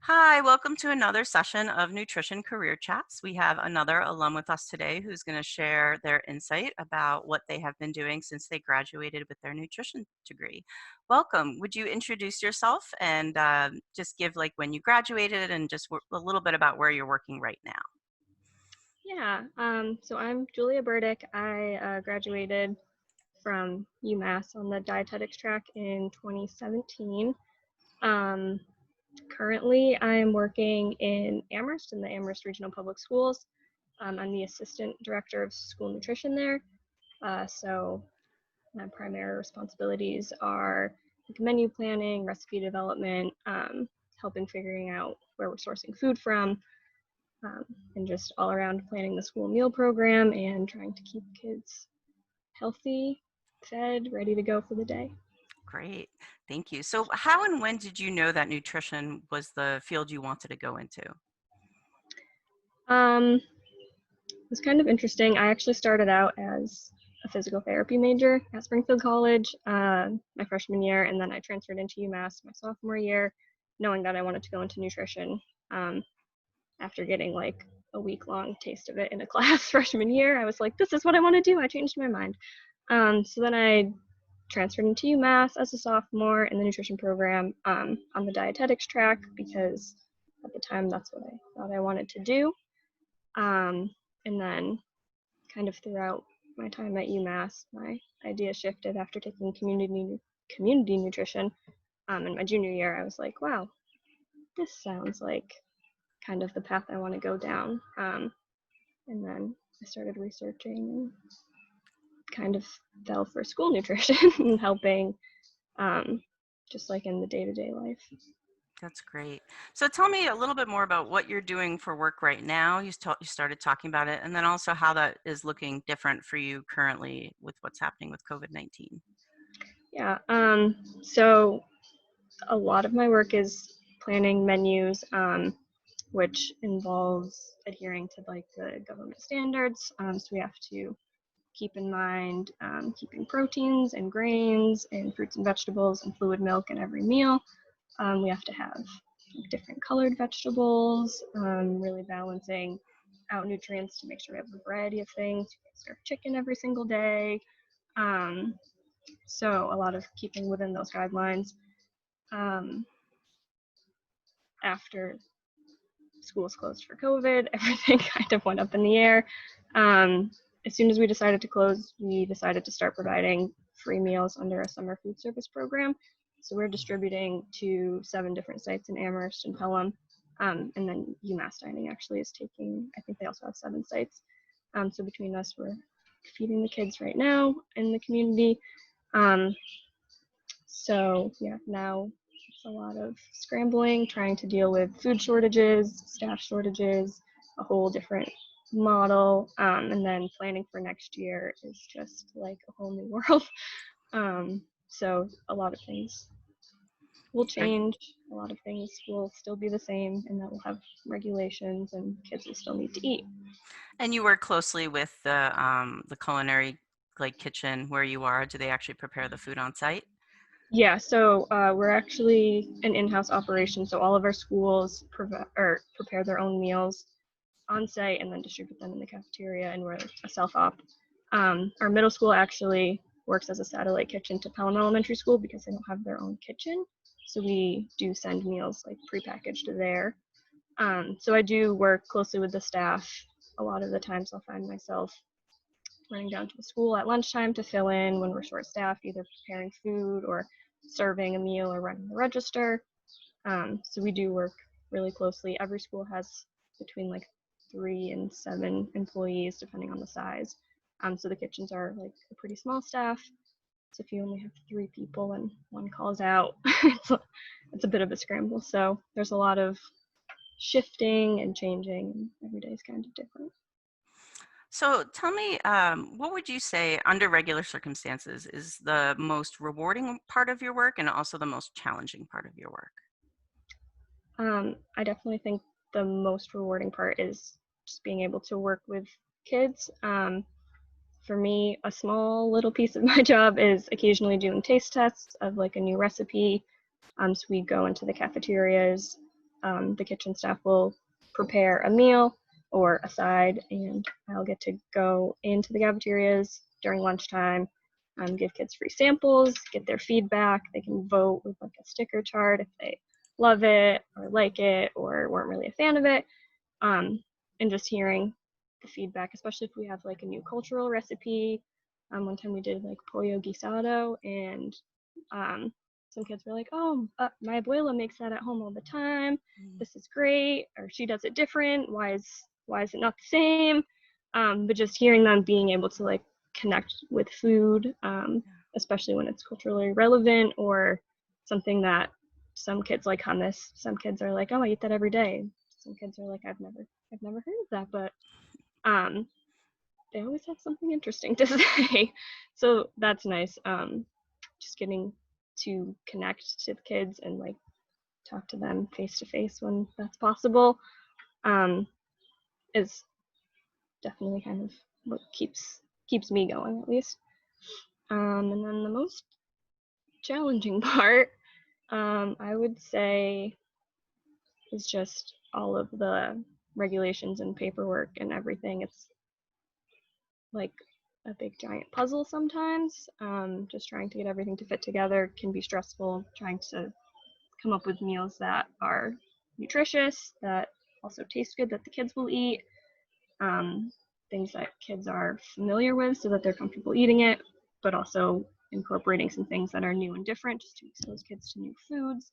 Hi, welcome to another session of Nutrition Career Chats. We have another alum with us today who's going to share their insight about what they have been doing since they graduated with their nutrition degree. Welcome. Would you introduce yourself and just give like when you graduated and just a little bit about where you're working right now? So I'm Julia Burdick. I graduated from UMass on the dietetics track in 2017. Um, Currently, I'm working in Amherst in the Amherst Regional Public Schools. I'm the assistant director of school nutrition there. So my primary responsibilities are like menu planning, recipe development, helping figuring out where we're sourcing food from, um, and just all around planning the school meal program and trying to keep kids healthy, fed, ready to go for the day. Great. Thank you. So, how and when did you know that nutrition was the field you wanted to go into? It was kind of interesting. I actually started out as a physical therapy major at Springfield College my freshman year, and then I transferred into UMass my sophomore year, knowing that I wanted to go into nutrition. After getting like a week-long taste of it in a class freshman year, I was like, this is what I want to do. I changed my mind. So then I transferred into UMass as a sophomore in the nutrition program on the dietetics track because at the time that's what I thought I wanted to do. And then kind of throughout my time at UMass, my idea shifted after taking community nutrition. In my junior year, I was like, wow, this sounds like kind of the path I want to go down. And then I started researching and kind of fell for school nutrition and helping just like in the day-to-day life. That's great. So tell me a little bit more about what you're doing for work right now. You started talking about it, and then also how that is looking different for you currently with what's happening with COVID-19. Yeah, so a lot of my work is planning menus, which involves adhering to like the government standards. So we have to keep in mind keeping proteins and grains and fruits and vegetables and fluid milk in every meal. We have to have different colored vegetables, really balancing out nutrients to make sure we have a variety of things. You can serve chicken every single day. Um, so a lot of keeping within those guidelines. Um, After schools closed for COVID, everything kind of went up in the air. As soon as we decided to close, we decided to start providing free meals under a summer food service program. So we're distributing to 7 different sites in Amherst and Pelham. And then UMass Dining actually is taking, I think they also have 7 sites. So between us, we're feeding the kids right now in the community. Um, so yeah, now it's a lot of scrambling, trying to deal with food shortages, staff shortages, a whole different model, and then planning for next year is just like a whole new world. So a lot of things will Right. change, a lot of things will still be the same, and that we'll have regulations, and kids will still need to eat. And you work closely with the culinary like kitchen where you are. Do they actually prepare the food on site? Yeah, so we're actually an in-house operation, so all of our schools prepare their own meals on site and then distribute them in the cafeteria, and we're a self-op. Our middle school actually works as a satellite kitchen to Pelham Elementary School because they don't have their own kitchen. So we do send meals like prepackaged there. So I do work closely with the staff. A lot of the times I'll find myself running down to the school at lunchtime to fill in when we're short staffed, either preparing food or serving a meal or running the register. So we do work really closely. Every school has between like 3 and 7 employees, depending on the size. So the kitchens are like a pretty small staff. So if you only have 3 people and one calls out, it's a bit of a scramble. So there's a lot of shifting and changing, and every day is kind of different. So tell me, what would you say under regular circumstances is the most rewarding part of your work and also the most challenging part of your work? I definitely think the most rewarding part is just being able to work with kids. For me, a small little piece of my job is occasionally doing taste tests of like a new recipe. So we go into the cafeterias The kitchen staff will prepare a meal or a side, and I'll get to go into the cafeterias during lunchtime, give kids free samples, get their feedback. They can vote with like a sticker chart if they love it or like it or weren't really a fan of it. And just hearing the feedback, especially if we have like a new cultural recipe. One time we did like pollo guisado, and some kids were like, "Oh, my abuela makes that at home all the time. This is great," or "She does it different. Why is it not the same?" But just hearing them being able to like connect with food, especially when it's culturally relevant or something that some kids like hummus. Some kids are like, "Oh, I eat that every day." Some kids are like, "I've never heard of that," but they always have something interesting to say. So that's nice. Just getting to connect to the kids and like talk to them face to face when that's possible, um, is definitely kind of what keeps me going, at least. And then the most challenging part, I would say, is just all of the regulations and paperwork and everything. It's like a big giant puzzle sometimes. Just trying to get everything to fit together can be stressful. Trying to come up with meals that are nutritious, that also taste good, that the kids will eat, things that kids are familiar with so that they're comfortable eating it, but also incorporating some things that are new and different just to expose kids to new foods,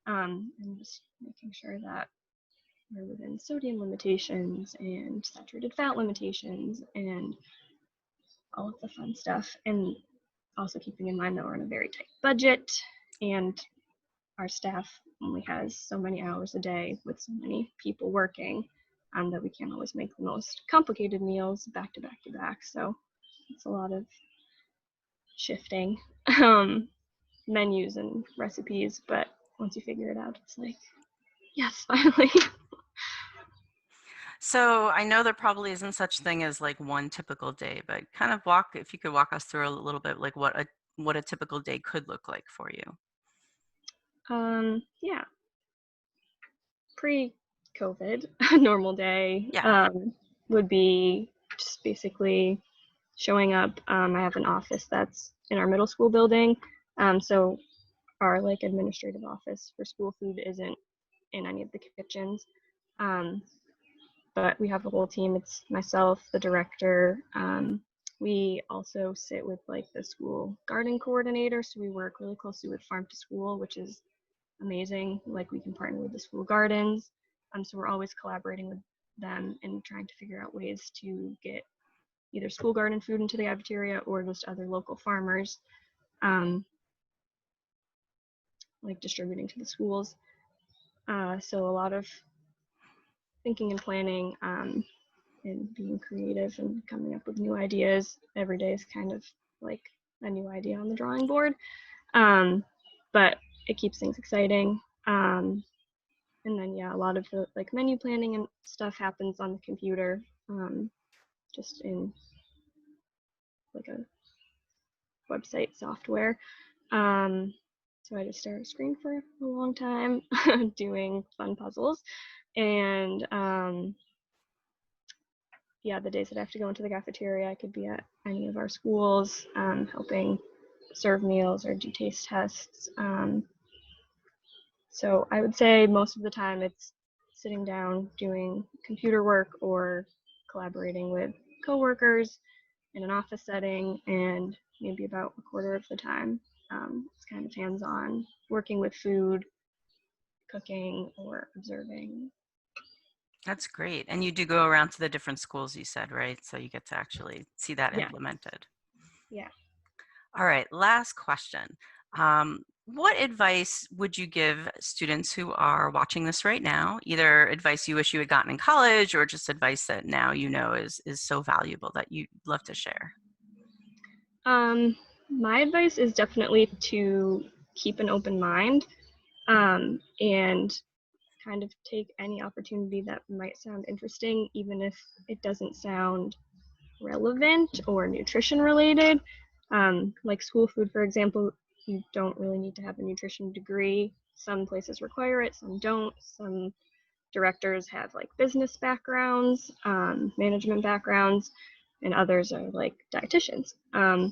and just making sure that we're within sodium limitations and saturated fat limitations and all of the fun stuff. And also keeping in mind that we're on a very tight budget and our staff only has so many hours a day with so many people working, that we can't always make the most complicated meals back to back to back. So it's a lot of shifting um, menus and recipes, but once you figure it out, it's like, yes, finally. So I know there probably isn't such thing as like one typical day, but kind of if you could walk us through a little bit like what a typical day could look like for you. Yeah, pre-COVID, a normal day Yeah. would be just basically showing up. I have an office that's in our middle school building, so our like administrative office for school food isn't in any of the kitchens. Um, but we have a whole team. It's myself, the director. We also sit with like the school garden coordinator, so we work really closely with Farm to School, which is amazing. Like we can partner with the school gardens. So we're always collaborating with them and trying to figure out ways to get either school garden food into the cafeteria or just other local farmers, um, like distributing to the schools. So a lot of thinking and planning, and being creative and coming up with new ideas. Every day is kind of like a new idea on the drawing board, but it keeps things exciting. And then yeah, a lot of the like menu planning and stuff happens on the computer, just in like a website software. Um, so I just stare at a screen for a long time doing fun puzzles. And yeah, the days that I have to go into the cafeteria, I could be at any of our schools, helping serve meals or do taste tests. So I would say most of the time it's sitting down doing computer work or collaborating with coworkers in an office setting, and maybe about a quarter of the time it's kind of hands-on, working with food, cooking, or observing. That's great. And you do go around to the different schools you said, right? So you get to actually see that Yeah, implemented. yeah. All right, last question. What advice would you give students who are watching this right now? Either advice you wish you had gotten in college or just advice that now you know is so valuable that you'd love to share. My advice is definitely to keep an open mind, and kind of take any opportunity that might sound interesting, even if it doesn't sound relevant or nutrition related. Like school food, for example, you don't really need to have a nutrition degree Some places require it, some don't. Some directors have like business backgrounds, management backgrounds, and others are like dietitians. Right.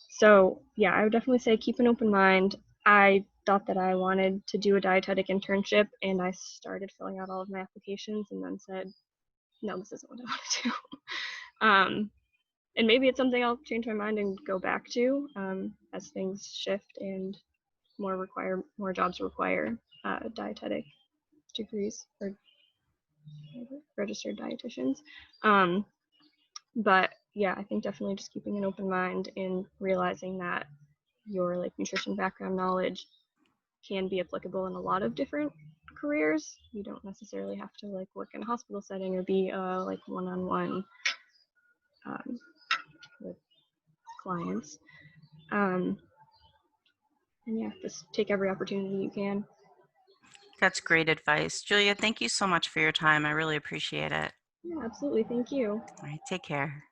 So yeah, I would definitely say keep an open mind. I thought that I wanted to do a dietetic internship, and I started filling out all of my applications, and then said, no, this isn't what I want to do. um, and maybe it's something I'll change my mind and go back to as things shift and more jobs require dietetic degrees or registered dietitians. Um, but yeah, I think definitely just keeping an open mind and realizing that your like nutrition background knowledge can be applicable in a lot of different careers. You don't necessarily have to like work in a hospital setting or be like one-on-one um, with clients. Um, and yeah, just take every opportunity you can. That's great advice. Julia, thank you so much for your time. I really appreciate it. Yeah, absolutely. Thank you. All right, take care.